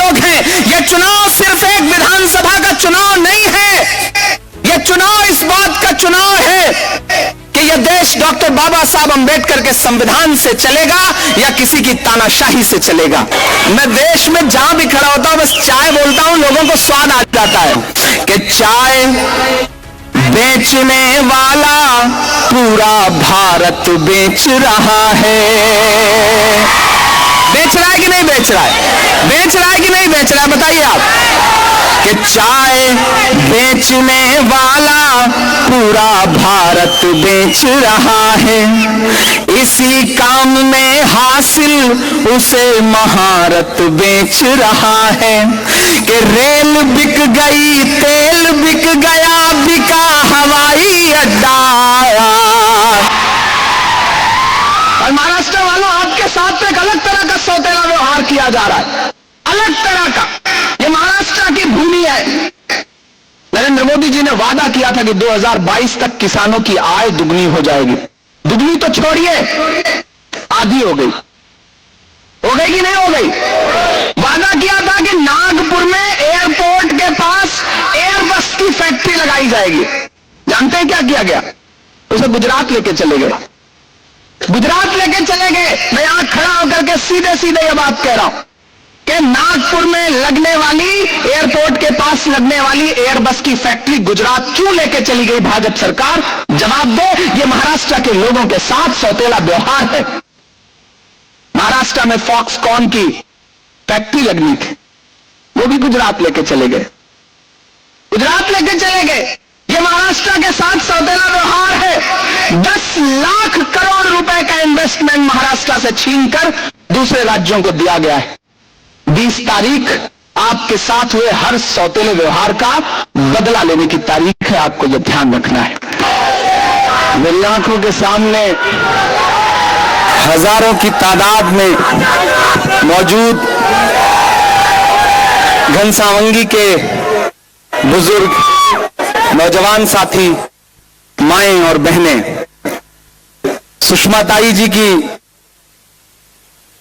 लोग हैं। यह चुनाव सिर्फ एक विधानसभा का चुनाव नहीं है, यह चुनाव इस बात का चुनाव है कि यह देश डॉक्टर बाबा साहब अंबेडकर के संविधान से चलेगा या किसी की तानाशाही से चलेगा। मैं देश में जहां भी खड़ा होता हूं बस चाय बोलता हूं, लोगों को स्वाद आ जाता है कि चाय बेचने वाला पूरा भारत बेच रहा है। बेच रहा है कि नहीं बेच रहा है? बेच रहा है कि नहीं बेच रहा है? बताइए आप कि चाय बेचने वाला पूरा भारत बेच रहा है। इसी काम में हासिल उसे महारत बेच रहा है कि रेल बिक गई, तेल बिक गया, बिका हवाई अड्डा। और महाराष्ट्र वालों, आपके साथ एक अलग तरह का सौतेला व्यवहार किया जा रहा है, अलग तरह का। ये महाराष्ट्र की भूमि है। नरेंद्र मोदी जी ने वादा किया था कि 2022 तक किसानों की आय दुगनी हो जाएगी। दुगनी तो छोड़िए, आधी हो गई। हो गई कि नहीं हो गई? वादा किया था कि नागपुर में एयरपोर्ट के पास एयरबस की फैक्ट्री लगाई जाएगी। जानते हैं क्या किया गया? उसे गुजरात लेके चले गए। गुजरात लेके चले गए। मैं यहां खड़ा होकर के सीधे सीधे ये बात कह रहा हूं कि नागपुर में लगने वाली, एयरपोर्ट के पास लगने वाली एयरबस की फैक्ट्री गुजरात क्यों लेके चली गई भाजपा सरकार? जवाब दे। ये महाराष्ट्र के लोगों के साथ सौतेला व्यवहार है। महाराष्ट्र में फॉक्सकॉन की फैक्ट्री लगनी थी, वो भी गुजरात लेके चले गए। गुजरात लेके चले गए। ये महाराष्ट्र के साथ सौतेला व्यवहार है। 10 लाख करोड़ रुपए का इन्वेस्टमेंट महाराष्ट्र से छीनकर दूसरे राज्यों को दिया गया है। 20 तारीख आपके साथ हुए हर सौतेले व्यवहार का बदला लेने की तारीख है। आपको यह ध्यान रखना है। मेरी आंखों के सामने हजारों की तादाद में मौजूद घनसावंगी के बुजुर्ग, नौजवान साथी, माएं और बहनें, सुषमा ताई जी की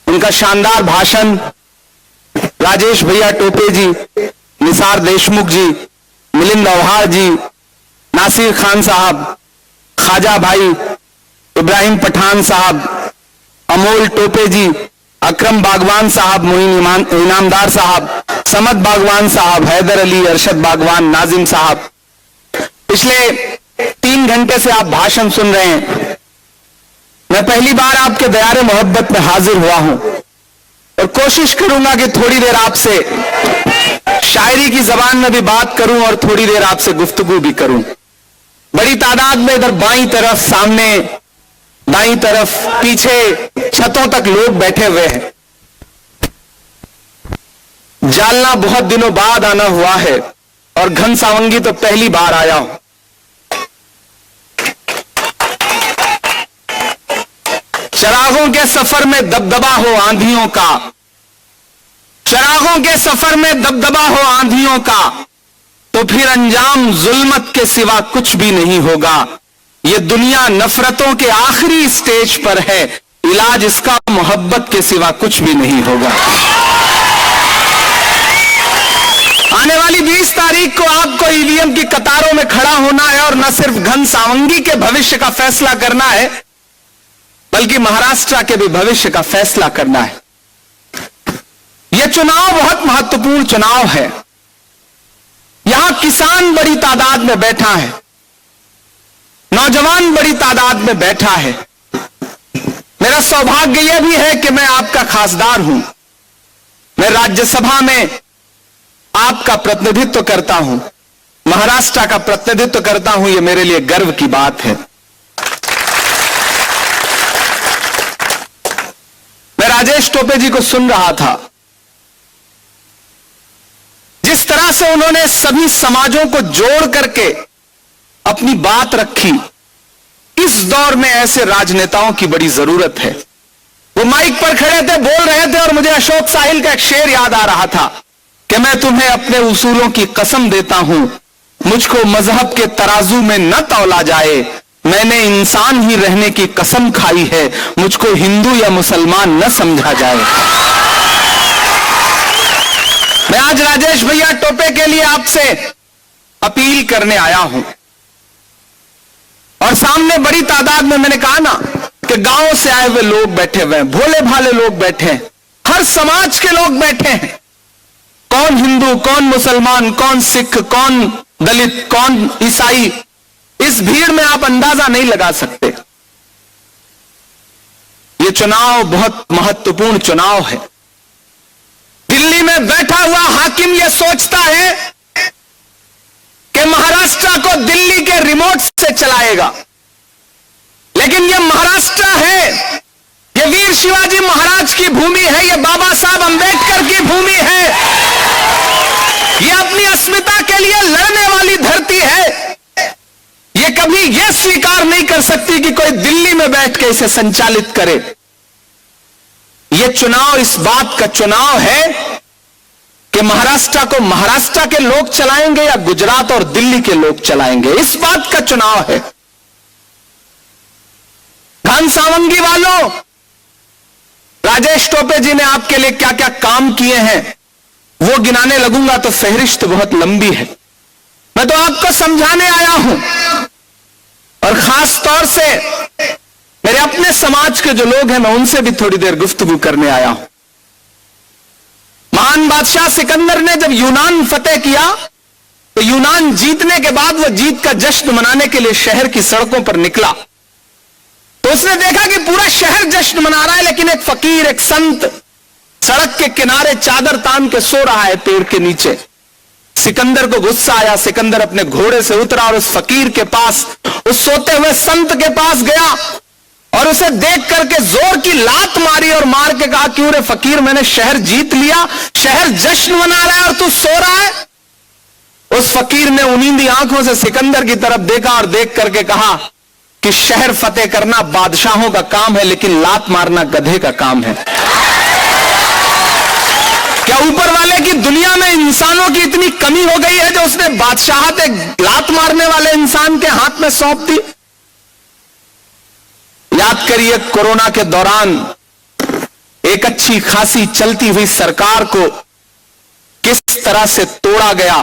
उनका शानदार भाषण, राजेश भैया टोपे जी, निसार देशमुख जी, मिलिंद अवहार जी, नासिर खान साहब, ख्वाजा भाई, इब्राहिम पठान साहब, अमोल टोपे जी, अकरम बागवान साहब, मोइन इनामदार साहब, समद बागवान साहब, हैदर अली, अरशद बागवान, नाजिम साहब, पिछले 3 घंटे से आप भाषण सुन रहे हैं। मैं पहली बार आपके दयारे मोहब्बत में हाजिर हुआ हूं और कोशिश करूंगा कि थोड़ी देर आपसे शायरी की जबान में भी बात करूं और थोड़ी देर आपसे गुफ्तगू भी करूं। बड़ी तादाद में इधर बाईं तरफ, सामने, दाईं तरफ, पीछे, छतों तक लोग बैठे हुए हैं। जालना बहुत दिनों बाद आना हुआ है और घनसावंगी तो पहली बार आया हूं। चरागों के सफर में दबदबा हो आंधियों का, चरागों के सफर में दबदबा हो आंधियों का, तो फिर अंजाम जुल्मत के सिवा कुछ भी नहीं होगा। ये दुनिया नफरतों के आखिरी स्टेज पर है, इलाज इसका मोहब्बत के सिवा कुछ भी नहीं होगा। आने वाली 20 तारीख को आपको ईवीएम की कतारों में खड़ा होना है और न सिर्फ घनसावंगी के भविष्य का फैसला करना है, बल्कि महाराष्ट्र के भी भविष्य का फैसला करना है। यह चुनाव बहुत महत्वपूर्ण चुनाव है। यहां किसान बड़ी तादाद में बैठा है, नौजवान बड़ी तादाद में बैठा है। मेरा सौभाग्य यह भी है कि मैं आपका खासदार हूं। मैं राज्यसभा में आपका प्रतिनिधित्व करता हूं, महाराष्ट्र का प्रतिनिधित्व करता हूं। यह मेरे लिए गर्व की बात है। मैं राजेश टोपे जी को सुन रहा था, जिस तरह से उन्होंने सभी समाजों को जोड़ करके अपनी बात रखी। इस दौर में ऐसे राजनेताओं की बड़ी जरूरत है। वो माइक पर खड़े थे, बोल रहे थे और मुझे अशोक साहिल का एक शेर याद आ रहा था कि मैं तुम्हें अपने उसूलों की कसम देता हूं, मुझको मजहब के तराजू में न तौला जाए, मैंने इंसान ही रहने की कसम खाई है, मुझको हिंदू या मुसलमान न समझा जाए। मैं आज राजेश भैया टोपे के लिए आपसे अपील करने आया हूं, और सामने बड़ी तादाद में मैंने कहा ना कि गांव से आए हुए लोग बैठे हुए हैं, भोले भाले लोग बैठे हैं, हर समाज के लोग बैठे हैं। कौन हिंदू, कौन मुसलमान, कौन सिख, कौन दलित, कौन ईसाई, इस भीड़ में आप अंदाजा नहीं लगा सकते। ये चुनाव बहुत महत्वपूर्ण चुनाव है। दिल्ली में बैठा हुआ हाकिम यह सोचता है कि महाराष्ट्र को दिल्ली के रिमोट से चलाएगा, लेकिन यह महाराष्ट्र है, यह वीर शिवाजी महाराज की भूमि है, यह बाबा साहब अंबेडकर की भूमि है, यह अपनी अस्मिता के लिए लड़ने वाली धरती है। यह कभी यह स्वीकार नहीं कर सकती कि कोई दिल्ली में बैठ के इसे संचालित करे। यह चुनाव इस बात का चुनाव है कि महाराष्ट्र को महाराष्ट्र के लोग चलाएंगे या गुजरात और दिल्ली के लोग चलाएंगे, इस बात का चुनाव है। घनसावंगी वालों, राजेश टोपे जी ने आपके लिए क्या क्या काम किए हैं वो गिनाने लगूंगा तो फहरिस्त बहुत लंबी है। मैं तो आपको समझाने आया हूं, और खास तौर से मेरे अपने समाज के जो लोग हैं मैं उनसे भी थोड़ी देर गुफ्तगू करने आया हूं। महान बादशाह सिकंदर ने जब यूनान फतेह किया तो यूनान जीतने के बाद वह जीत का जश्न मनाने के लिए शहर की सड़कों पर निकला, तो उसने देखा कि पूरा शहर जश्न मना रहा है, लेकिन एक फकीर, एक संत सड़क के किनारे चादर तान के सो रहा है पेड़ के नीचे। सिकंदर को गुस्सा आया, सिकंदर अपने घोड़े से उतरा और उस फकीर के पास, उस सोते हुए संत के पास गया और उसे देख करके जोर की लात मारी और मार के कहा, क्यों रे फकीर, मैंने शहर जीत लिया, शहर जश्न मना रहा है और तू सो रहा है। उस फकीर ने उनींदी आंखों से सिकंदर की तरफ देखा और देख करके कहा कि शहर फतेह करना बादशाहों का काम है, लेकिन लात मारना गधे का काम है। क्या ऊपर वाले की दुनिया में इंसानों की इतनी कमी हो गई है जो उसने बादशाहत एक लात मारने वाले इंसान के हाथ में सौंप दी? याद करिए, कोरोना के दौरान एक अच्छी खासी चलती हुई सरकार को किस तरह से तोड़ा गया,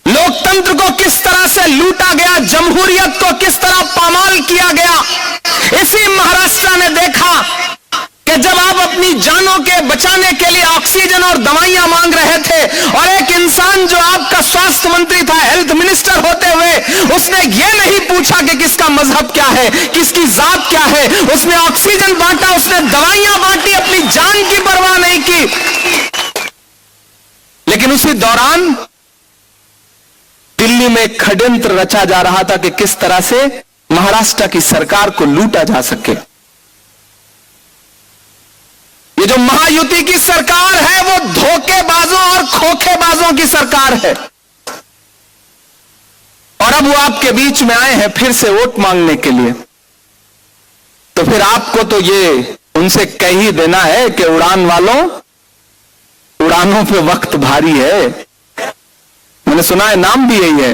लोकतंत्र को किस तरह से लूटा गया, जमहूरियत को किस तरह पामाल किया गया। इसी महाराष्ट्र ने देखा कि जब आप अपनी जानों के बचाने के लिए ऑक्सीजन और दवाइयां मांग रहे थे, और एक इंसान जो आपका स्वास्थ्य मंत्री था, हेल्थ मिनिस्टर होते हुए, उसने ये नहीं पूछा कि किसका मजहब क्या है, किसकी जात क्या है, उसने ऑक्सीजन बांटा, उसने दवाइयां बांटी, अपनी जान की परवाह नहीं की। लेकिन उसी दौरान दिल्ली में एक षड्यंत्र रचा जा रहा था कि किस तरह से महाराष्ट्र की सरकार को लूटा जा सके। ये जो महायुति की सरकार है वो धोखेबाजों और खोखेबाजों की सरकार है, और अब वो आपके बीच में आए हैं फिर से वोट मांगने के लिए। तो फिर आपको तो ये उनसे कह ही देना है कि उड़ान वालों, उड़ानों पे वक्त भारी है। मैंने सुना है नाम भी यही है,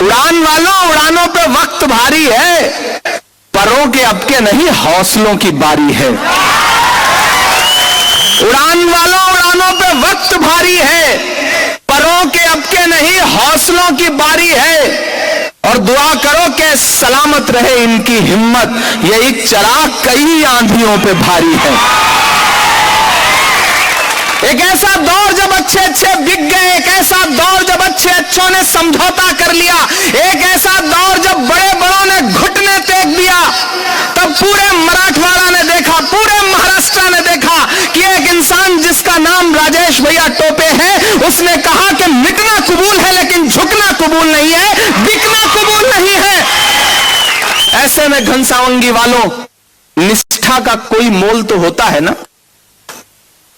उड़ान वालों, उड़ानों पे वक्त भारी है, परों के अब के नहीं हौसलों की बारी है। उड़ान वालों, उड़ानों पे वक्त भारी है, परों के अब के नहीं हौसलों की बारी है, और दुआ करो कि सलामत रहे इनकी हिम्मत, ये एक चराग कई आंधियों पे भारी है। एक ऐसा दौर जब अच्छे अच्छे बिक गए, एक ऐसा दौर जब अच्छे अच्छों ने समझौता कर लिया, एक ऐसा दौर जब बड़े बड़ों ने घुटने टेक दिया, तब पूरे मराठवाड़ा ने देखा, पूरे महाराष्ट्र ने देखा कि एक इंसान जिसका नाम राजेश भैया टोपे है, उसने कहा कि मिटना कबूल है लेकिन झुकना कबूल नहीं है, बिकना कबूल नहीं है। ऐसे में घनसावंगी वालों, निष्ठा का कोई मोल तो होता है ना,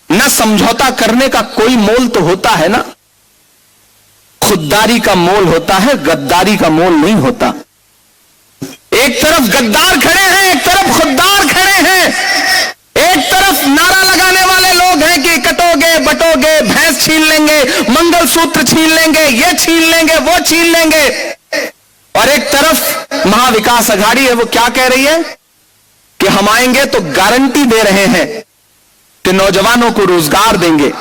न समझौता करने का कोई मोल तो होता है ना। खुददारी का मोल होता है, गद्दारी का मोल नहीं होता। एक तरफ गद्दार खड़े हैं, एक तरफ खुददार खड़े हैं। एक तरफ नारा लगाने वाले लोग हैं कि कटोगे बटोगे, भैंस छीन लेंगे, मंगलसूत्र छीन लेंगे, ये छीन लेंगे, वो छीन लेंगे, और एक तरफ महाविकास अघाड़ी है, वो क्या कह रही है कि हम आएंगे तो गारंटी दे रहे हैं कि नौजवानों को रोजगार देंगे,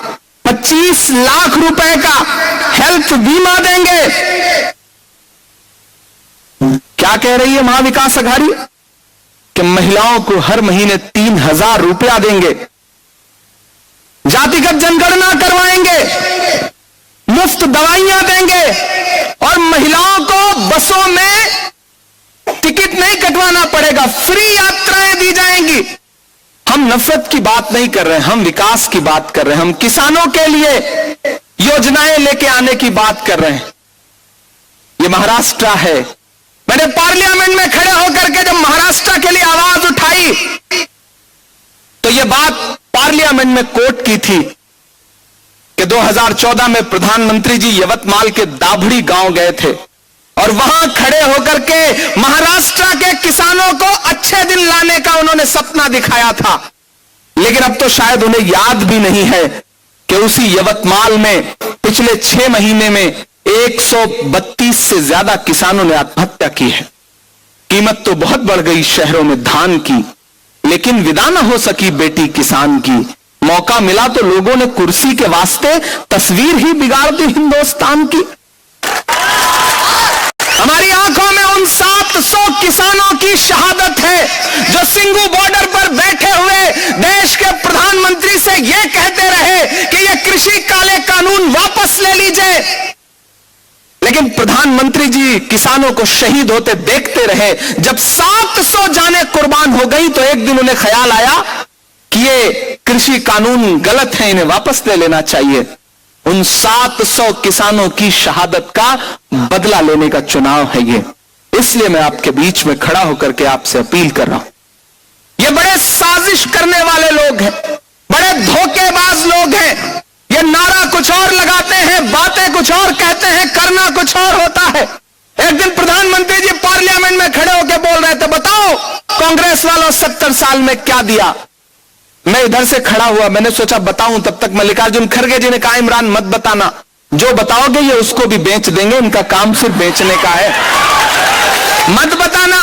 25 लाख रुपए का हेल्थ बीमा देंगे। क्या कह रही है महाविकास अघाड़ी कि महिलाओं को हर महीने 3,000 रुपया देंगे, जातिगत जनगणना करवाएंगे, मुफ्त दवाइयां देंगे और महिलाओं को बसों में टिकट नहीं कटवाना पड़ेगा, फ्री यात्राएं दी जाएंगी। हम नफरत की बात नहीं कर रहे हैं, हम विकास की बात कर रहे हैं, हम किसानों के लिए योजनाएं लेके आने की बात कर रहे हैं। ये महाराष्ट्र है। मैंने पार्लियामेंट में खड़े होकर के जब महाराष्ट्र के लिए आवाज उठाई तो यह बात पार्लियामेंट में कोट की थी कि 2014 में प्रधानमंत्री जी यवतमाल के दाभड़ी गांव गए थे और वहां खड़े होकर के महाराष्ट्र के किसानों को अच्छे दिन लाने का उन्होंने सपना दिखाया था। लेकिन अब तो शायद उन्हें याद भी नहीं है कि उसी यवतमाल में पिछले 6 महीने में 132 से ज्यादा किसानों ने आत्महत्या की है। कीमत तो बहुत बढ़ गई शहरों में धान की, लेकिन विदा न हो सकी बेटी किसान की। मौका मिला तो लोगों ने कुर्सी के वास्ते तस्वीर ही बिगाड़ दी हिंदुस्तान की। हमारी आंखों में उन 700 किसानों की शहादत है जो सिंगू बॉर्डर पर बैठे हुए देश के प्रधानमंत्री से यह कहते रहे कि यह कृषि काले कानून वापस ले लीजिए, लेकिन प्रधानमंत्री जी किसानों को शहीद होते देखते रहे। जब 700 जानें कुर्बान हो गई तो एक दिन उन्हें ख्याल आया कि ये कृषि कानून गलत है, इन्हें वापस ले लेना चाहिए। उन 700 किसानों की शहादत का बदला लेने का चुनाव है ये। इसलिए मैं आपके बीच में खड़ा होकर के आपसे अपील कर रहा हूं। ये बड़े साजिश करने वाले लोग हैं, बड़े धोखेबाज लोग हैं। ये नारा कुछ और लगाते हैं, बातें कुछ और कहते हैं, करना कुछ और होता है। एक दिन प्रधानमंत्री जी पार्लियामेंट में खड़े होकर बोल रहे थे, बताओ कांग्रेस वालों 70 साल में क्या दिया। मैं इधर से खड़ा हुआ, मैंने सोचा बताऊं, तब तक मल्लिकार्जुन खड़गे जी ने कहा इमरान मत बताना, जो बताओगे ये उसको भी बेच देंगे, इनका काम सिर्फ बेचने का है, मत बताना।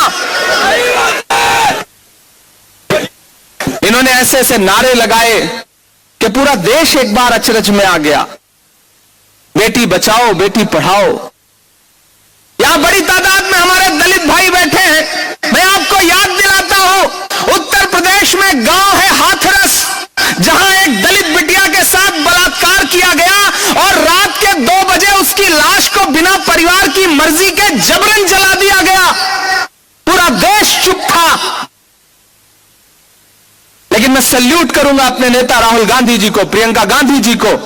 इन्होंने ऐसे ऐसे नारे लगाए कि पूरा देश एक बार अचरज में आ गया। बेटी बचाओ बेटी पढ़ाओ। यहां बड़ी तादाद में हमारे दलित भाई बैठे हैं। मैं आपको याद दिलाता हूं, उत्तर प्रदेश में गांव है हाथरस, जहां एक दलित बिटिया के साथ बलात्कार किया गया और रात के 2 बजे उसकी लाश को बिना परिवार की मर्जी के जबरन जला दिया गया। पूरा देश चुप था। लेकिन मैं सल्यूट करूंगा अपने नेता राहुल गांधी जी को, प्रियंका गांधी जी को,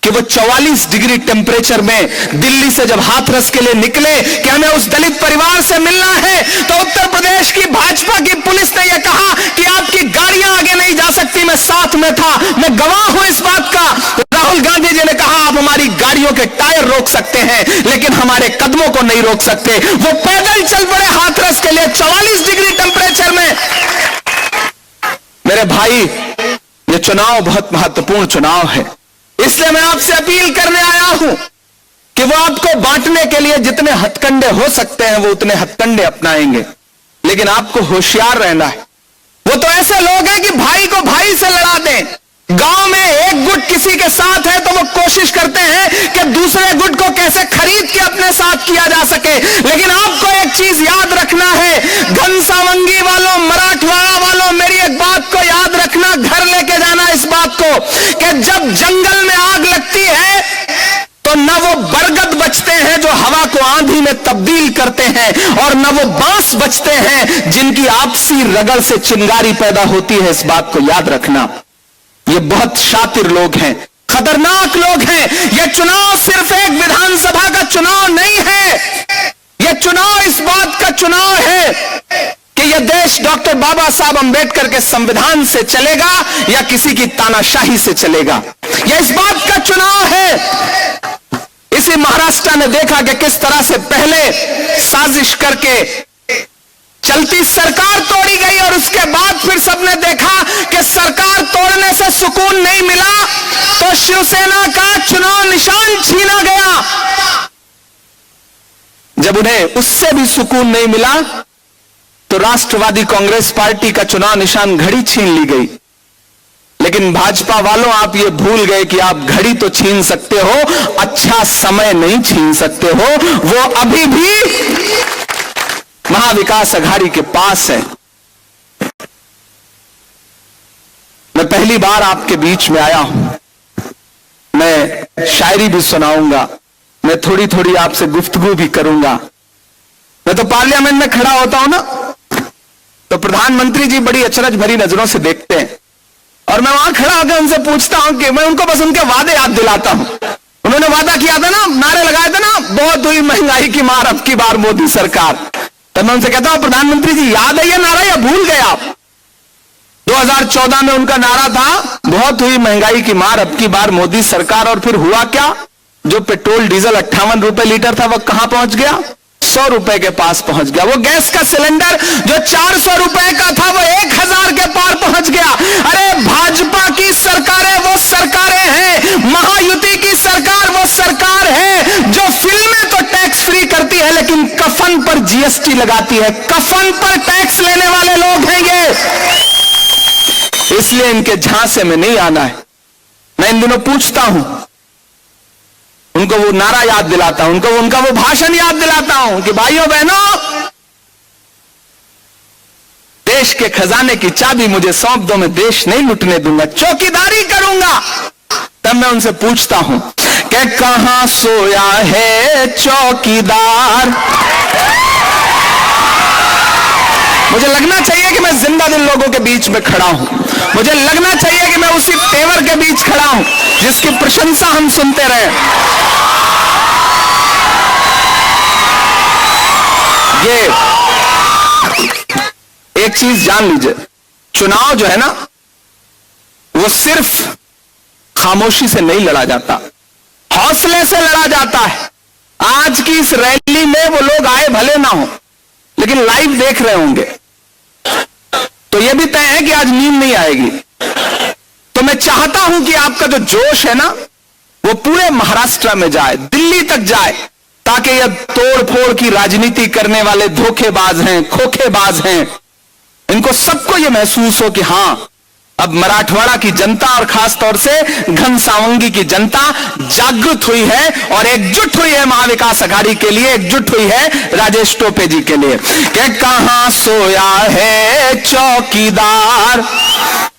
कि वो 44 डिग्री टेम्परेचर में दिल्ली से जब हाथरस के लिए निकले कि हमें उस दलित परिवार से मिलना है, तो उत्तर प्रदेश की भाजपा की पुलिस ने यह कहा कि आपकी गाड़ियां आगे नहीं जा सकती। मैं साथ में था, मैं गवाह हूं इस बात का। राहुल गांधी जी ने कहा आप हमारी गाड़ियों के टायर रोक सकते हैं, लेकिन हमारे कदमों को नहीं रोक सकते। वो पैदल चल पड़े हाथरस के लिए 44 डिग्री टेम्परेचर में। मेरे भाई, ये चुनाव बहुत महत्वपूर्ण चुनाव है, इसलिए मैं आपसे अपील करने आया हूं कि वो आपको बांटने के लिए जितने हथकंडे हो सकते हैं वो उतने हथकंडे अपनाएंगे, लेकिन आपको होशियार रहना है। वो तो ऐसे लोग हैं कि भाई को भाई से लड़ा दें। गांव में एक गुट किसी के साथ है तो वो कोशिश करते हैं कि दूसरे गुट को कैसे खरीद के अपने साथ किया जा सके। लेकिन आपको एक चीज याद रखना है, घनसावंगी वालों, मराठवाड़ा वालों, मेरी एक बात को याद रखना, घर लेके जाना इस बात को कि जब जंगल में आग लगती है तो न वो बरगद बचते हैं जो हवा को आंधी में तब्दील करते हैं, और न वो बांस बचते हैं जिनकी आपसी रगड़ से चिंगारी पैदा होती है। इस बात को याद रखना। ये बहुत शातिर लोग हैं, खतरनाक लोग हैं। ये चुनाव सिर्फ एक विधानसभा का चुनाव नहीं है, यह चुनाव इस बात का चुनाव है कि यह देश डॉक्टर बाबा साहब अंबेडकर के संविधान से चलेगा या किसी की तानाशाही से चलेगा। यह इस बात का चुनाव है। इसी महाराष्ट्र ने देखा कि किस तरह से पहले साजिश करके चलती सरकार तोड़ी गई और उसके बाद फिर सबने देखा कि सरकार तोड़ने से सुकून नहीं मिला तो शिवसेना का चुनाव निशान छीना गया। जब उन्हें उससे भी सुकून नहीं मिला तो राष्ट्रवादी कांग्रेस पार्टी का चुनाव निशान घड़ी छीन ली गई। लेकिन भाजपा वालों, आप ये भूल गए कि आप घड़ी तो छीन सकते हो, अच्छा समय नहीं छीन सकते हो। वो अभी भी महाविकास अघाड़ी के पास है। मैं पहली बार आपके बीच में आया हूं, मैं शायरी भी सुनाऊंगा, मैं थोड़ी थोड़ी आपसे गुफ्तगू भी करूंगा। मैं तो पार्लियामेंट में खड़ा होता हूं ना, तो प्रधानमंत्री जी बड़ी अचरज भरी नजरों से देखते हैं और मैं वहां खड़ा होकर उनसे पूछता हूं कि मैं उनको बस उनके वादे याद दिलाता हूं। उन्होंने वादा किया था ना, नारे लगाए थे ना, बहुत हुई महंगाई की मार अब की बार मोदी सरकार। तो मैं उनसे कहता हूं, प्रधानमंत्री जी याद है ये नारा या भूल गए आप? 2014 में उनका नारा था, बहुत हुई महंगाई की मार अब की बार मोदी सरकार। और फिर हुआ क्या? जो पेट्रोल डीजल 58 रुपए लीटर था वो कहां पहुंच गया? 100 रुपए के पास पहुंच गया। वो गैस का सिलेंडर जो 400 रुपए का था वो 1000 के पार पहुंच गया। अरे भाजपा की सरकारें वो सरकारें हैं, महायुति की सरकार वो सरकार है जो फिल्में तो टैक्स फ्री करती है लेकिन कफन पर जीएसटी लगाती है। कफन पर टैक्स लेने वाले लोग हैं ये, इसलिए इनके झांसे में नहीं आना है। मैं इन दिनों पूछता हूं, उनको वो नारा याद दिलाता हूं, उनका वो भाषण याद दिलाता हूं कि भाइयों बहनों, देश के खजाने की चाबी मुझे सौंप दो, मैं देश नहीं लुटने दूंगा, चौकीदारी करूंगा। तब मैं उनसे पूछता हूं कि कहां सोया है चौकीदार? मुझे लगना चाहिए कि मैं जिंदा दिल लोगों के बीच में खड़ा हूं, मुझे लगना चाहिए कि मैं उसी तेवर के बीच खड़ा हूं जिसकी प्रशंसा हम सुनते रहे। ये एक चीज जान लीजिए, चुनाव जो है ना वो सिर्फ खामोशी से नहीं लड़ा जाता, हौसले से लड़ा जाता है। आज की इस रैली में वो लोग आए भले ना हो लेकिन लाइव देख रहे होंगे, तो यह भी तय है कि आज नींद नहीं आएगी। तो मैं चाहता हूं कि आपका जो जोश है ना वो पूरे महाराष्ट्र में जाए, दिल्ली तक जाए, ताकि यह तोड़ फोड़ की राजनीति करने वाले धोखेबाज हैं, खोखेबाज हैं, इनको सबको यह महसूस हो कि हां अब मराठवाड़ा की जनता और खास तौर से घनसावंगी की जनता जागृत हुई है और एकजुट हुई है महाविकास अघाड़ी के लिए, एकजुट हुई है राजेश टोपे जी के लिए। कि कहां सोया है चौकीदार,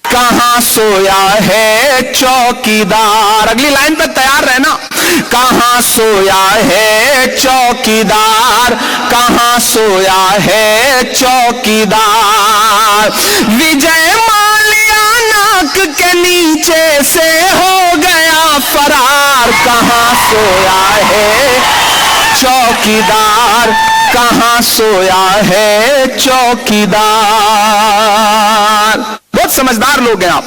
कहां सोया है चौकीदार? अगली लाइन पे तैयार रहना। कहां सोया है चौकीदार, कहां सोया है चौकीदार? विजय माल्या नाक के नीचे से हो गया फरार। कहां सोया है चौकीदार, कहां सोया है चौकीदार? बहुत समझदार लोग हैं आप,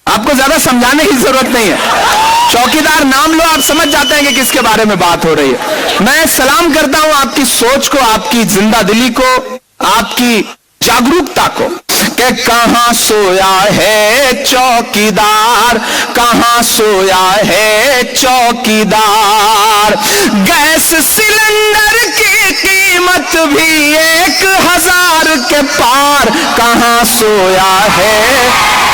आपको ज्यादा समझाने की जरूरत नहीं है। चौकीदार नाम लो, आप समझ जाते हैं कि किसके बारे में बात हो रही है। मैं सलाम करता हूं आपकी सोच को, आपकी जिंदा दिली को, आपकी जागरूकता को। कि कहां सोया है चौकीदार, कहां सोया है चौकीदार? गैस सिलेंडर की कीमत भी 1000 के पार। कहां सोया है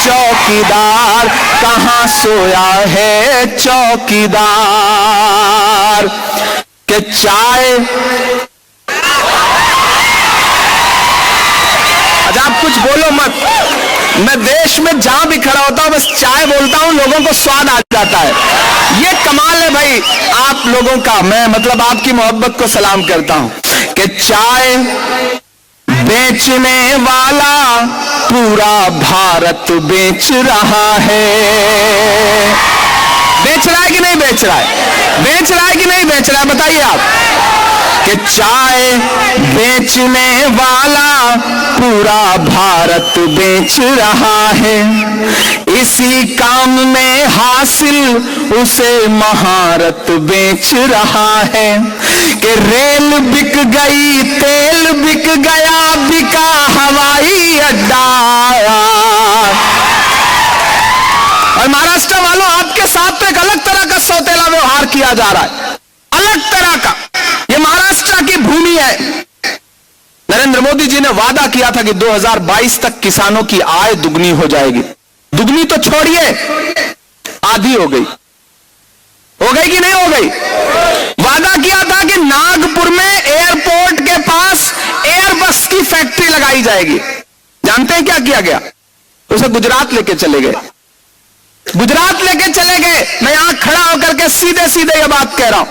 चौकीदार, कहां सोया है चौकीदार? कि चाय, अच्छा आप कुछ बोलो मत, मैं देश में जहां भी खड़ा होता हूं बस चाय बोलता हूं, लोगों को स्वाद आ जाता है। ये कमाल है भाई आप लोगों का। मैं मतलब आपकी मोहब्बत को सलाम करता हूं। कि चाय बेचने वाला पूरा भारत बेच रहा है। बेच रहा है कि नहीं बेच रहा है? बेच रहा है कि नहीं बेच रहा है? बताइए आप। कि चाय बेचने वाला पूरा भारत बेच रहा है, इसी काम में हासिल उसे महारत बेच रहा है। कि रेल बिक गई, तेल बिक गया, बिका हवाई अड्डा। और महाराष्ट्र वालों, आपके साथ तो एक अलग तरह का सौतेला व्यवहार किया जा रहा है, अलग तरह का। ये महाराष्ट्र की भूमि है। नरेंद्र मोदी जी ने वादा किया था कि 2022 तक किसानों की आय दुगनी हो जाएगी। दुगनी तो छोड़िए, आधी हो गई कि नहीं हो गई? वादा किया था कि नागपुर में एयरपोर्ट के पास एयरबस की फैक्ट्री लगाई जाएगी। जानते हैं क्या किया गया? उसे गुजरात लेके चले गए। मैं यहां खड़ा होकर के सीधे सीधे ये बात कह रहा हूं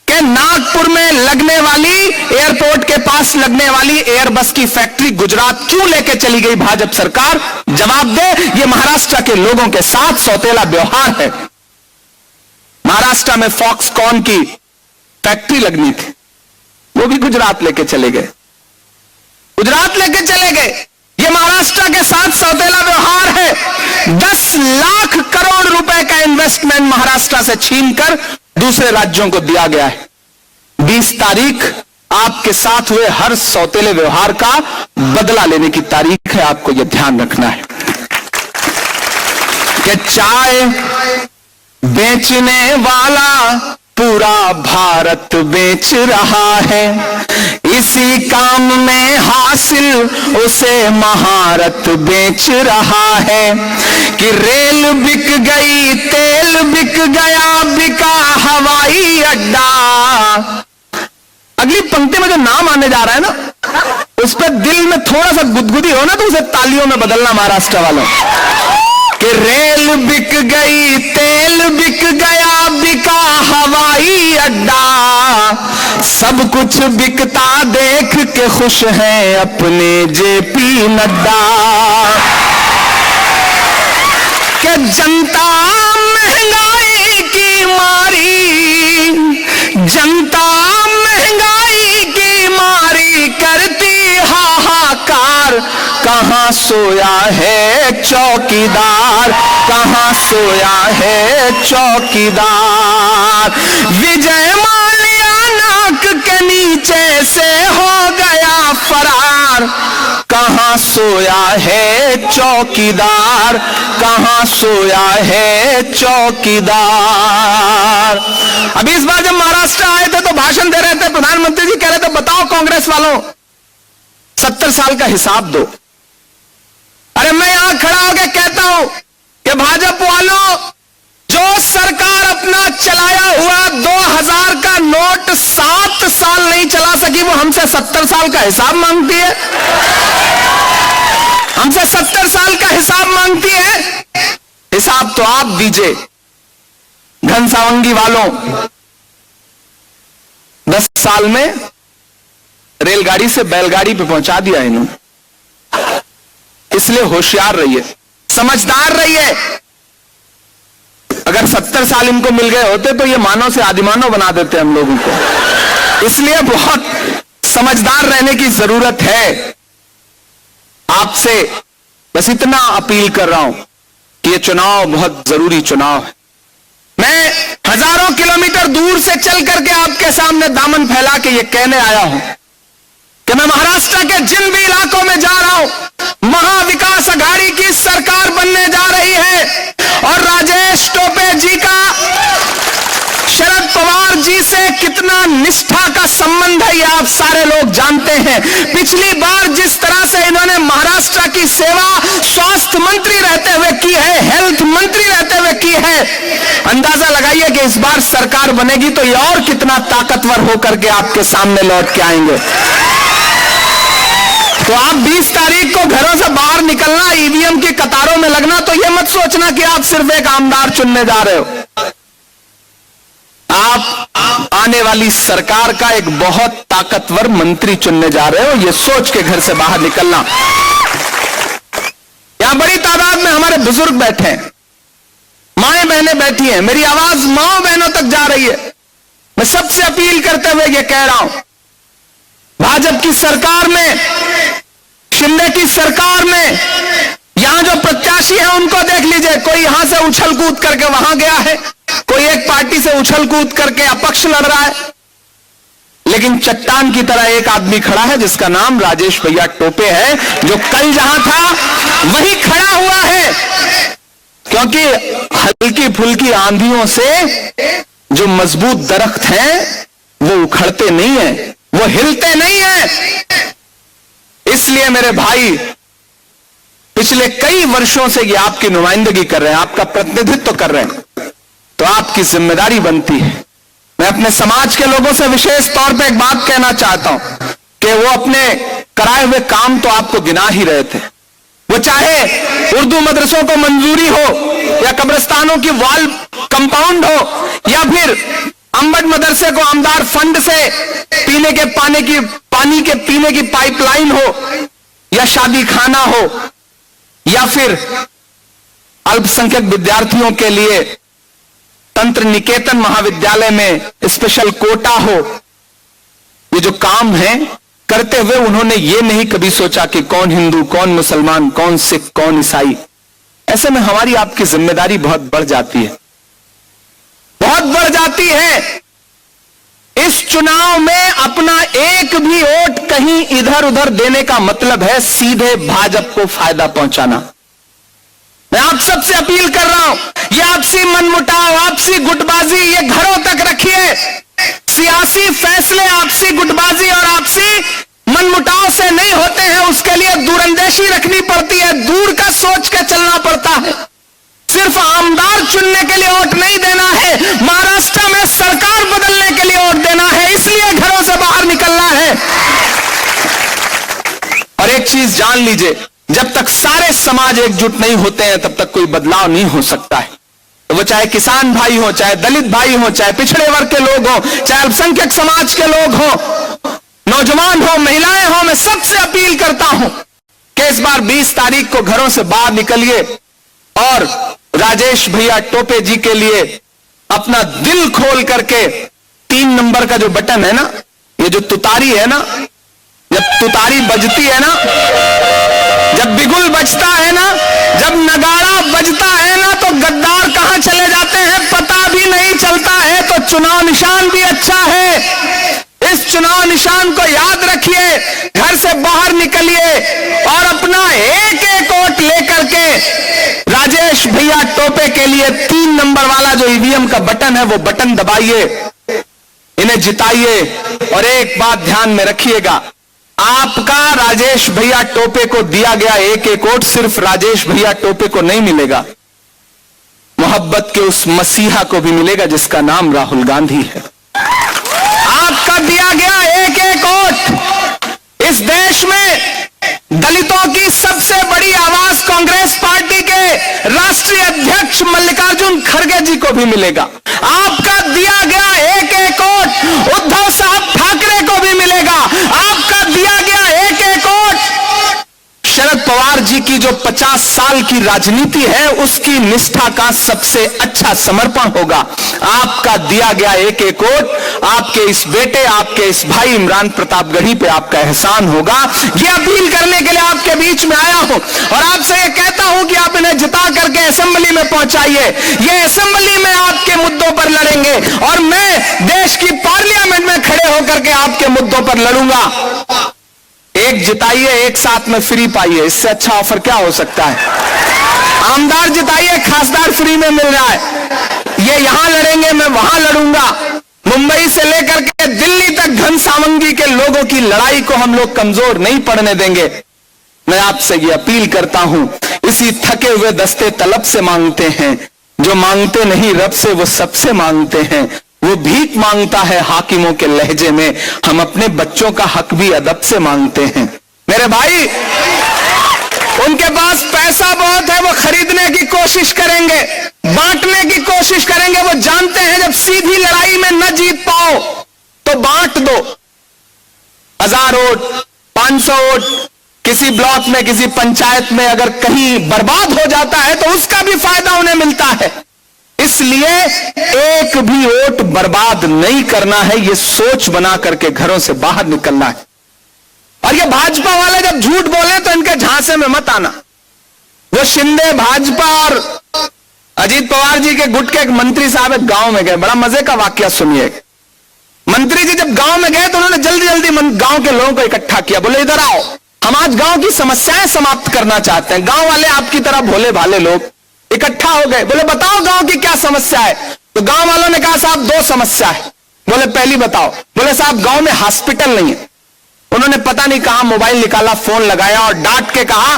कि नागपुर में लगने वाली, एयरपोर्ट के पास लगने वाली एयरबस की फैक्ट्री गुजरात क्यों लेके चली गई भाजपा सरकार? जवाब दे। ये महाराष्ट्र के लोगों के साथ सौतेला व्यवहार है। महाराष्ट्र में फॉक्सकॉन की फैक्ट्री लगनी थी, वो भी गुजरात लेके चले गए। ये महाराष्ट्र के साथ सौतेला व्यवहार है। 10 लाख करोड़ रुपए का इन्वेस्टमेंट महाराष्ट्र से छीनकर दूसरे राज्यों को दिया गया है। 20 तारीख आपके साथ हुए हर सौतेले व्यवहार का बदला लेने की तारीख है। आपको यह ध्यान रखना है कि चाय बेचने वाला पूरा भारत बेच रहा है। इसी काम में हासिल उसे महारत बेच रहा है कि रेल बिक गई, तेल बिक गया, बिका हवाई अड्डा। अगली पंक्ति में जो नाम आने जा रहा है ना, उस पर दिल में थोड़ा सा गुदगुदी हो ना, तो उसे तालियों में बदलना महाराष्ट्र वालों कि रेल बिक गई, तेल बिक गया, बिका हवाई अड्डा। सब कुछ बिकता देख के खुश हैं अपने जेपी नड्डा। कि जनता महंगाई की मारी, जनता महंगाई की मारी करती हाहाकार। कहां सोया है चौकीदार, कहां सोया है चौकीदार। विजय माल्या नाक के नीचे से हो गया फरार। कहां सोया है चौकीदार, कहां सोया है चौकीदार। अभी इस बार जब महाराष्ट्र आए थे तो भाषण दे रहे थे, प्रधानमंत्री जी कह रहे थे बताओ कांग्रेस वालों 70 साल का हिसाब दो। अरे मैं यहां खड़ा होकर कहता हूं कि भाजपा वालों, जो सरकार अपना चलाया हुआ 2000 का नोट 7 साल नहीं चला सकी, वो हमसे 70 साल का हिसाब मांगती है। हमसे 70 साल का हिसाब मांगती है। हिसाब तो आप दीजिए। घनसावंगी वालों, 10 साल में रेलगाड़ी से बैलगाड़ी पे पहुंचा दिया इन्होंने। इसलिए होशियार रहिए, समझदार रहिए। अगर 70 साल इनको मिल गए होते तो ये मानव से आदिमानव बना देते हम लोगों को। इसलिए बहुत समझदार रहने की जरूरत है। आपसे बस इतना अपील कर रहा हूं कि ये चुनाव बहुत जरूरी चुनाव है। मैं हजारों किलोमीटर दूर से चल करके आपके सामने दामन फैला के ये कहने आया हूं कि मैं महाराष्ट्र के जिन भी इलाकों में जा रहा हूं, महाविकास अघाड़ी की सरकार बनने जा रही है। और राजेश टोपे जी का शरद पवार जी से कितना निष्ठा का संबंध है, ये आप सारे लोग जानते हैं। पिछली बार जिस तरह से इन्होंने महाराष्ट्र की सेवा स्वास्थ्य मंत्री रहते हुए की है, हेल्थ मंत्री रहते हुए की है, अंदाजा लगाइए कि इस बार सरकार बनेगी तो ये और कितना ताकतवर होकर के आपके सामने लौट के आएंगे। तो आप 20 तारीख को घरों से बाहर निकलना, ईवीएम की कतारों में लगना, तो यह मत सोचना कि आप सिर्फ एक आमदार चुनने जा रहे हो। आप आने वाली सरकार का एक बहुत ताकतवर मंत्री चुनने जा रहे हो, यह सोच के घर से बाहर निकलना। यहां बड़ी तादाद में हमारे बुजुर्ग बैठे हैं, माएं बहनें बैठी हैं। मेरी आवाज माओ बहनों तक जा रही है। मैं सबसे अपील करते हुए यह कह रहा हूं, भाजपा की सरकार में, शिंदे की सरकार में यहां जो प्रत्याशी हैं उनको देख लीजिए। कोई यहां से उछल कूद करके वहां गया है, कोई एक पार्टी से उछल कूद करके अपक्ष लड़ रहा है, लेकिन चट्टान की तरह एक आदमी खड़ा है जिसका नाम राजेश भैया टोपे है, जो कल जहां था वहीं खड़ा हुआ है। क्योंकि हल्की फुल्की आंधियों से जो मजबूत दरख्त हैं वो उखड़ते नहीं है, वो हिलते नहीं है। इसलिए मेरे भाई, पिछले कई वर्षों से ये आपकी नुमाइंदगी कर रहे हैं, आपका प्रतिनिधित्व कर रहे हैं, तो आपकी जिम्मेदारी बनती है। मैं अपने समाज के लोगों से विशेष तौर पे एक बात कहना चाहता हूं कि वो अपने कराए हुए काम तो आपको गिना ही रहे थे। वो चाहे उर्दू मदरसों को मंजूरी हो, या कब्रिस्तानों की वॉल कंपाउंड हो, या फिर अंबड मदरसे को आमदार फंड से पीने के पानी के पीने की पाइपलाइन हो, या शादी खाना हो, या फिर अल्पसंख्यक विद्यार्थियों के लिए तंत्र निकेतन महाविद्यालय में स्पेशल कोटा हो। ये जो काम है करते हुए उन्होंने ये नहीं कभी सोचा कि कौन हिंदू, कौन मुसलमान, कौन सिख, कौन ईसाई। ऐसे में हमारी आपकी जिम्मेदारी बहुत बढ़ जाती है, बहुत बढ़ जाती है। इस चुनाव में अपना एक भी वोट कहीं इधर उधर देने का मतलब है सीधे भाजपा को फायदा पहुंचाना। मैं आप सबसे अपील कर रहा हूं, ये आपसी मनमुटाव, आपसी गुटबाजी ये घरों तक रखिए। सियासी फैसले आपसी गुटबाजी और आपसी मनमुटाव से नहीं होते हैं, उसके लिए दूरंदेशी रखनी पड़ती है, दूर का सोच के चलना पड़ता है। सिर्फ आमदार चुनने के लिए वोट नहीं देना है, महाराष्ट्र में सरकार बदलने के लिए वोट देना है, इसलिए घरों से बाहर निकलना है। और एक चीज जान लीजिए, जब तक सारे समाज एकजुट नहीं होते हैं तब तक कोई बदलाव नहीं हो सकता है। तो वो चाहे किसान भाई हो, चाहे दलित भाई हो, चाहे पिछड़े वर्ग के लोग हो, चाहे अल्पसंख्यक समाज के लोग हो, नौजवान हो, महिलाएं हो, मैं सबसे अपील करता हूं कि इस बार 20 तारीख को घरों से बाहर निकलिए और राजेश भैया टोपे जी के लिए अपना दिल खोल करके 3 नंबर का जो बटन है ना, ये जो तुतारी है ना, जब तुतारी बजती है ना, जब बिगुल बजता है ना, जब नगाड़ा बजता है ना, तो गद्दार कहां चले जाते हैं पता भी नहीं चलता है। तो चुनाव निशान भी अच्छा है, इस चुनाव निशान को याद रखिए, घर से बाहर निकलिए और अपना एक एक वोट लेकर के राजेश भैया टोपे के लिए 3 नंबर वाला जो ईवीएम का बटन है वो बटन दबाइए, इन्हें जिताइए। और एक बात ध्यान में रखिएगा, आपका राजेश भैया टोपे को दिया गया एक एक वोट सिर्फ राजेश भैया टोपे को नहीं मिलेगा, मोहब्बत के उस मसीहा को भी मिलेगा जिसका नाम राहुल गांधी है। आपका दिया गया एक एक वोट इस देश में दलितों की सबसे बड़ी आवाज कांग्रेस पार्टी के राष्ट्रीय अध्यक्ष मल्लिकार्जुन खड़गे जी को भी मिलेगा। आपका दिया गया एक एक वोट उद्धव साहब ठाकरे को भी मिलेगा। आपका दिया गया एक एक वोट शरद पवार जी की जो 50 साल की राजनीति है उसकी निष्ठा का सबसे अच्छा समर्पण होगा। आपका दिया गया एक एक वोट आपके इस बेटे, आपके इस भाई इमरान प्रतापगढ़ी पे आपका एहसान होगा। ये अपील करने के लिए आपके बीच में आया हूं और आपसे ये कहता हूं कि आप इन्हें जिता करके असेंबली में पहुंचाइए। ये असेंबली में आपके मुद्दों पर लड़ेंगे और मैं देश की पार्लियामेंट में खड़े होकर के आपके मुद्दों पर लड़ूंगा। एक जिताइए, एक साथ में फ्री पाइए, इससे अच्छा ऑफर क्या हो सकता है। आमदार जिताइए, खासदार फ्री में मिल रहा है। ये यहां लड़ेंगे, मैं वहां लड़ूंगा। मुंबई से लेकर के दिल्ली तक धन सामंगी के लोगों की लड़ाई को हम लोग कमजोर नहीं पड़ने देंगे। मैं आपसे ये अपील करता हूं, इसी थके हुए दस्ते तलब से मांगते हैं, जो मांगते नहीं रब से वो सबसे मांगते हैं। वो भीख मांगता है हाकिमों के लहजे में, हम अपने बच्चों का हक भी अदब से मांगते हैं। मेरे भाई, उनके पास पैसा बहुत है, वो खरीदने की कोशिश करेंगे, बांटने की कोशिश करेंगे। वो जानते हैं जब सीधी लड़ाई में न जीत पाओ तो बांट दो। 1000 वोट, 500 वोट किसी ब्लॉक में, किसी पंचायत में अगर कहीं बर्बाद हो जाता है तो उसका भी फायदा उन्हें मिलता है। इसलिए एक भी वोट बर्बाद नहीं करना है, ये सोच बना करके घरों से बाहर निकलना है। और ये भाजपा वाले जब झूठ बोले तो इनके झांसे में मत आना। वो शिंदे भाजपा और अजीत पवार जी के गुट के एक मंत्री साहब एक गांव में गए, बड़ा मजे का वाकया सुनिए। मंत्री जी जब गांव में गए तो उन्होंने जल्दी जल्दी गांव के लोगों को इकट्ठा किया, बोले इधर आओ, हम आज गांव की समस्याएं समाप्त करना चाहते हैं। गांव वाले आपकी तरह भोले भाले लोग इकट्ठा हो गए, बोले बताओ गांव की क्या समस्या है। तो गांव वालों ने कहा साहब 2 समस्या है। बोले पहली बताओ। बोले साहब गांव में हॉस्पिटल नहीं है। उन्होंने पता नहीं कहां मोबाइल निकाला, फोन लगाया और डांट के कहा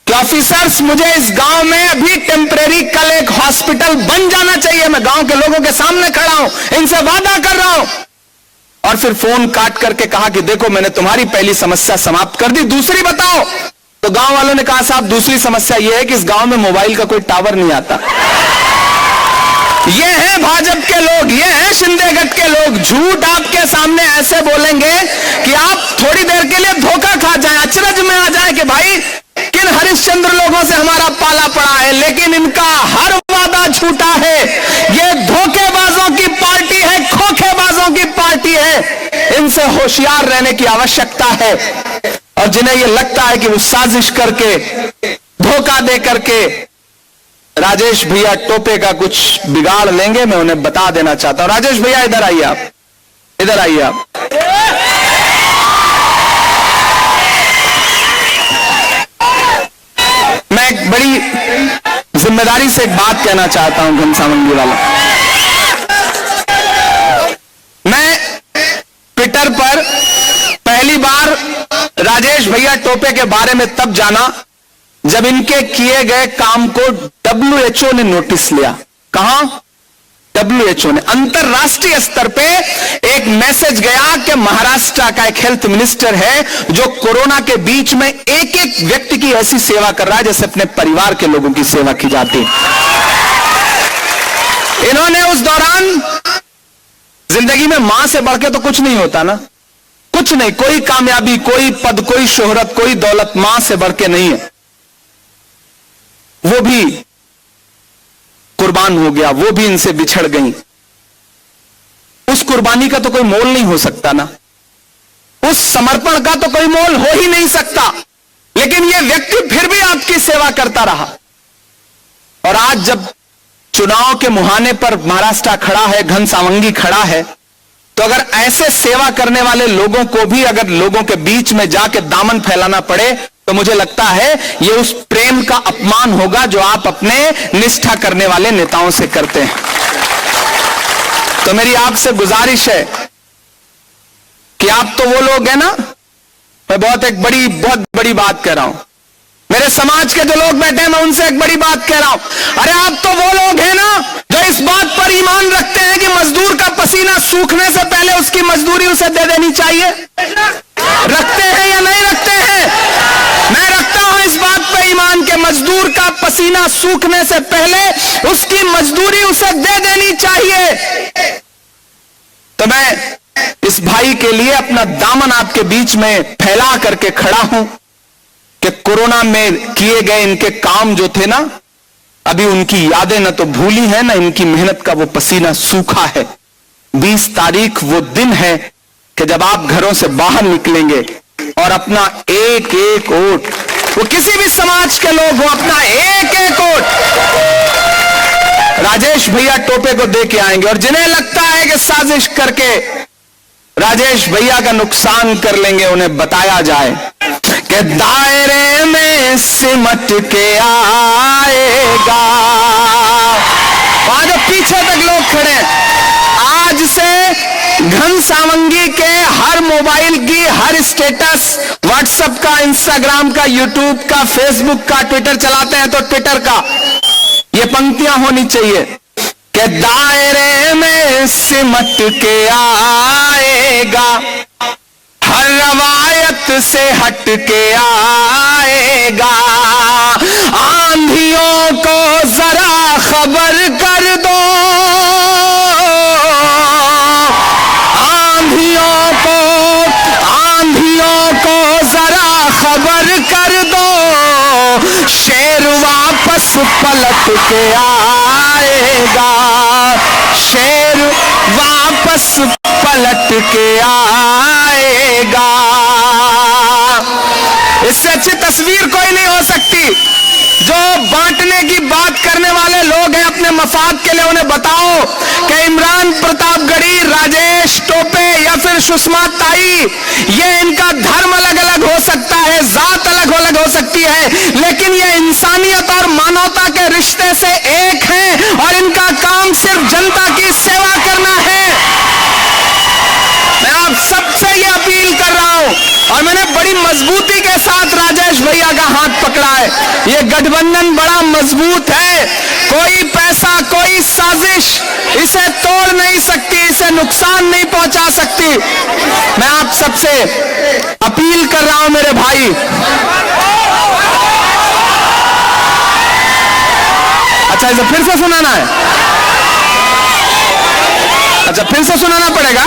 कि ऑफिसर्स मुझे इस गांव में अभी टेम्परेरी कल एक हॉस्पिटल बन जाना चाहिए, मैं गांव के लोगों के सामने खड़ा हूं, इनसे वादा कर रहा हूं। और फिर फोन काट करके कहा कि देखो मैंने तुम्हारी पहली समस्या समाप्त कर दी, दूसरी बताओ। तो गांव वालों ने कहा साहब दूसरी समस्या यह है कि इस गांव में मोबाइल का कोई टावर नहीं आता। ये है भाजपा के लोग, ये है शिंदेगढ़ के लोग, झूठ आपके सामने ऐसे बोलेंगे कि आप थोड़ी देर के लिए धोखा खा जाएं, अचरज में आ जाएं कि भाई किन हरिश्चंद्र लोगों से हमारा पाला पड़ा है। लेकिन इनका हर वादा झूठा है, ये धोखेबाजों की पार्टी है, खोखेबाजों की पार्टी है। इनसे होशियार रहने की आवश्यकता है। और जिन्हें यह लगता है कि वो साजिश करके धोखा दे करके राजेश भैया टोपे का कुछ बिगाड़ लेंगे, मैं उन्हें बता देना चाहता हूं। राजेश भैया इधर आइए, आप इधर आइए आप। मैं एक बड़ी जिम्मेदारी से एक बात कहना चाहता हूं घनसावंगी वाला। मैं ट्विटर पर पहली बार राजेश भैया टोपे के बारे में तब जाना जब इनके किए गए काम को WHO ने नोटिस लिया। कहां? WHO ने अंतरराष्ट्रीय स्तर पे एक मैसेज गया कि महाराष्ट्र का एक हेल्थ मिनिस्टर है जो कोरोना के बीच में एक एक व्यक्ति की ऐसी सेवा कर रहा है जैसे अपने परिवार के लोगों की सेवा की जाती। इन्होंने उस दौरान, जिंदगी में मां से बढ़ के तो कुछ नहीं होता ना, कुछ नहीं, कोई कामयाबी, कोई पद, कोई शोहरत, कोई दौलत मां से बढ़ के नहीं है। वो भी कुर्बान हो गया, वो भी इनसे बिछड़ गई। उस कुर्बानी का तो कोई मोल नहीं हो सकता ना, उस समर्पण का तो कोई मोल हो ही नहीं सकता। लेकिन यह व्यक्ति फिर भी आपकी सेवा करता रहा। और आज जब चुनाव के मुहाने पर महाराष्ट्र खड़ा है, घनसावंगी खड़ा है, तो अगर ऐसे सेवा करने वाले लोगों को भी अगर लोगों के बीच में जाके दामन फैलाना पड़े तो मुझे लगता है यह उस प्रेम का अपमान होगा जो आप अपने निष्ठा करने वाले नेताओं से करते हैं। तो मेरी आपसे गुजारिश है कि आप तो वो लोग हैं ना, मैं बहुत बड़ी बात कह रहा हूं, मेरे समाज के जो लोग बैठे हैं मैं उनसे एक बड़ी बात कह रहा हूं। अरे आप तो वो लोग हैं ना जो इस बात पर ईमान रखते हैं कि मजदूर का पसीना सूखने से पहले उसकी मजदूरी उसे दे देनी चाहिए। रखते हैं या नहीं रखते हैं? मैं रखता हूं इस बात पर ईमान के मजदूर का पसीना सूखने से पहले उसकी मजदूरी उसे दे देनी चाहिए। तो मैं इस भाई के लिए अपना दामन आपके बीच में फैला करके खड़ा हूं कि कोरोना में किए गए इनके काम जो थे ना, अभी उनकी यादें न तो भूली है ना इनकी मेहनत का वो पसीना सूखा है। 20 तारीख वो दिन है कि जब आप घरों से बाहर निकलेंगे और अपना एक एक वोट, वो किसी भी समाज के लोग हो, अपना एक एक वोट राजेश भैया टोपे को दे के आएंगे। और जिन्हें लगता है कि साजिश करके राजेश भैया का नुकसान कर लेंगे, उन्हें बताया जाए कि दायरे में सिमट के आएगा। वहां जो पीछे तक लोग खड़े हैं, आज से घनसावंगी के हर मोबाइल की हर स्टेटस, व्हाट्सएप का, इंस्टाग्राम का, यूट्यूब का, फेसबुक का, ट्विटर चलाते हैं तो ट्विटर का ये पंक्तियां होनी चाहिए कि दायरे में सिमट के आएगा, हर रवायत से हट के आएगा। आंधियों को जरा खबर कर दो, आंधियों को जरा खबर कर दो, शेर वापस पलट के आएगा, शेर वापस पलट के आएगा। इससे अच्छी तस्वीर कोई नहीं हो सकती। जो बांटने की बात करने वाले लोग हैं अपने मफाद के लिए, उन्हें बताओ कि इमरान प्रतापगढ़ी, राजेश टोपे या फिर सुषमा ताई, ये इनका धर्म अलग अलग हो सकता है, जात अलग अलग हो सकती है, लेकिन ये इंसानियत और मानवता के रिश्ते से एक हैं और इनका काम सिर्फ जनता की सेवा करना है। मैं आप सबसे ये अपील कर रहा हूं और मैंने बड़ी मजबूती के साथ राजेश भैया का हाथ पकड़ा है। ये गठबंधन बड़ा मजबूत है, कोई पैसा कोई साजिश इसे तोड़ नहीं सकती, इसे नुकसान नहीं पहुंचा सकती। मैं आप सबसे अपील कर रहा हूं मेरे भाई, अच्छा इसे फिर से सुनाना है, अच्छा फिर से सुनाना पड़ेगा,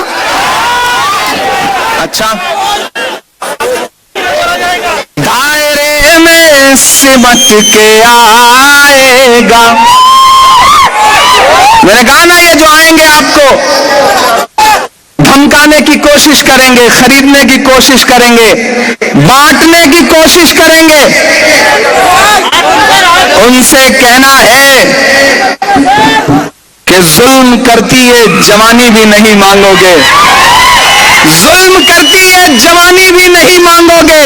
अच्छा दायरे में सिमट के आएगा, मैंने कहा ना ये जो आएंगे आपको धमकाने की कोशिश करेंगे, खरीदने की कोशिश करेंगे, बांटने की कोशिश करेंगे, उनसे कहना है कि जुल्म करती है जवानी भी नहीं मांगोगे, जुल्म करती है जवानी भी नहीं मांगोगे,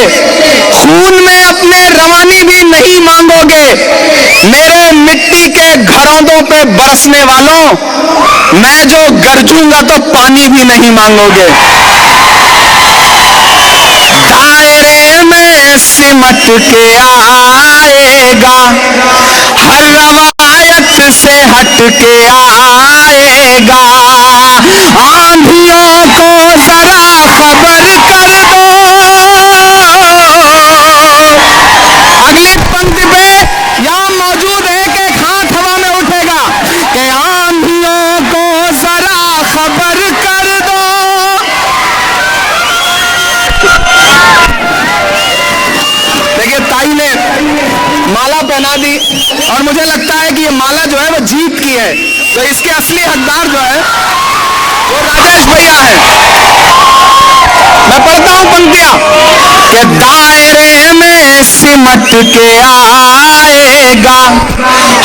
खून में अपने रवानी भी नहीं मांगोगे। मेरे मिट्टी के घरौंदों पे बरसने वालों, मैं जो गरजूंगा तो पानी भी नहीं मांगोगे। दायरे में सिमट के आएगा, हर रवायत से हट के आएगा, आंधियों को जरा खबर कर दो। अगली पंक्ति पे यहां मौजूद है कि हाथ हवा में उठेगा कि आंधियों को जरा खबर कर दो। देखिए ताई ने माला पहना दी और मुझे लगता है कि ये माला जो है वो जीत की है, तो इसके असली हकदार जो है वो राजेश भैया है। मैं पढ़ता हूं पंक्तियां कि दायरे में सिमट के आएगा,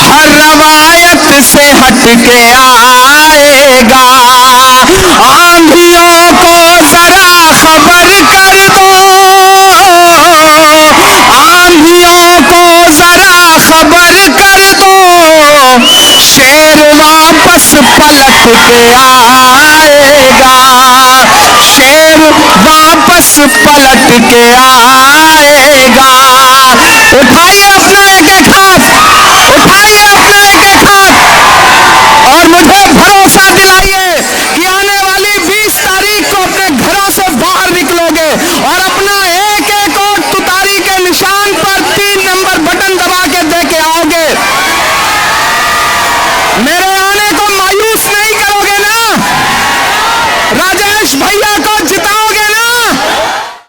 हर रवायत से हट के आएगा, आंधियों को जरा खबर कर दो, आंधियों को जरा खबर कर दो, शेर वापस पलट के आएगा, शेर वापस पलट के आएगा। उठाइए अपना एक